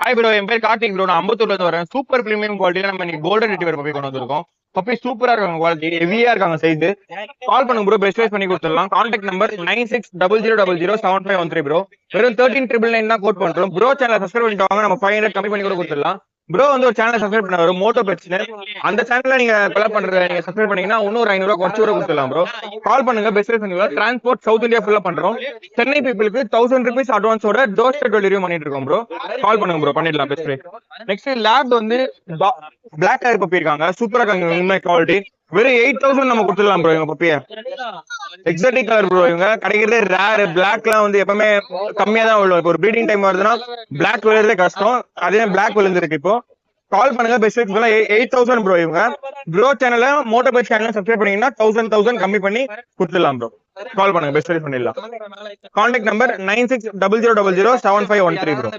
Hi bro, என் பேர் Karthik bro. நான் அம்பத்தூர்ல இருந்து வரேன். சூப்பர் பிரீமியம் குவாலிட்டியில நம்ம இன்னைக்கு கோல்டன் ரெட்டிவர் பப்பி கொண்டு வந்திருக்கோம். பப்பி சூப்பரா இருக்காங்க, குவாலிட்டி ஹெவியா இருக்காங்க சைஸ். கால் பண்ணுங்க ப்ரோ, பெஸ்ட் வைஸ் பண்ணி கொடுத்துடலாம். Contact number 9600007513 bro. வெறும் 13,999 தான் கோட் பண்றோம். ப்ரோ சேனலை சப்ஸ்கிரைப் பண்ணிட்டு வாங்க, நம்ம 500 கம்மி பண்ணி கூட கொடுத்துடலாம். ப்ரோ வந்து ஒரு சேனலை சப்ஸ்கிரைப் பண்ண வரும், மோட்டோ பெட்ஸ்னு. அந்த சேனல்ல நீங்க கொலப் பண்ற நீங்க சப்ஸ்கிரைப் பண்ணீங்கன்னா இன்னொரு 500 குறைச்சு கூட கொடுத்துடலாம் ப்ரோ. கால் பண்ணுங்க, பெஸ்ட் வைஸ் பண்ணி டிரான்ஸ்போர்ட் சவுத் இந்தியா ஃபுல்லா பண்றோம். சென்னை பீப்புளுக்கு 1000 rupees அட்வான்ஸோட டோர் ஸ்டெப் டெலிவரி பண்ணிட்டு இருக்கோம் ப்ரோ. கால் பண்ணுங்க ப்ரோ, பண்ணிடலாம் பெஸ்ட் ப்ரைஸ். நெக்ஸ்ட் லேப் வந்து பிளாக் கலர் பப்பி இருக்காங்க, சூப்பரா இருக்காங்க, உண்மை குவாலிட்டி. வெறும் 8,000 நம்ம கொடுத்துடலாம் ப்ரோ. இவங்க பப்பிய எக்ஸாட்டிக் கலர் ப்ரோ. இவங்க கிடைக்கிறதே ரேர். பிளாக்லாம் வந்து எப்பவுமே கம்மியா தான் விழும். இப்போ ஒரு ப்ரீடிங் டைம் வருதுன்னா பிளாக் விழுறதே கஷ்டம். அதே பிளாக் விழுந்துருக்கு இப்போ. கால் பண்ணுங்க, பெஸ்ட் 8,000 ப்ரோ. இவங்க ப்ரோ சேனல மோட்டோ பைக் சேனல் சப்ஸ்கிரைப் பண்ணீங்கன்னா 1000 கம்மி பண்ணி கொடுத்துடலாம் ப்ரோ. கால் பண்ணுங்க, பெஸ்ட் ரைஸ் பண்ணிடலாம். Contact number 9600007513 bro.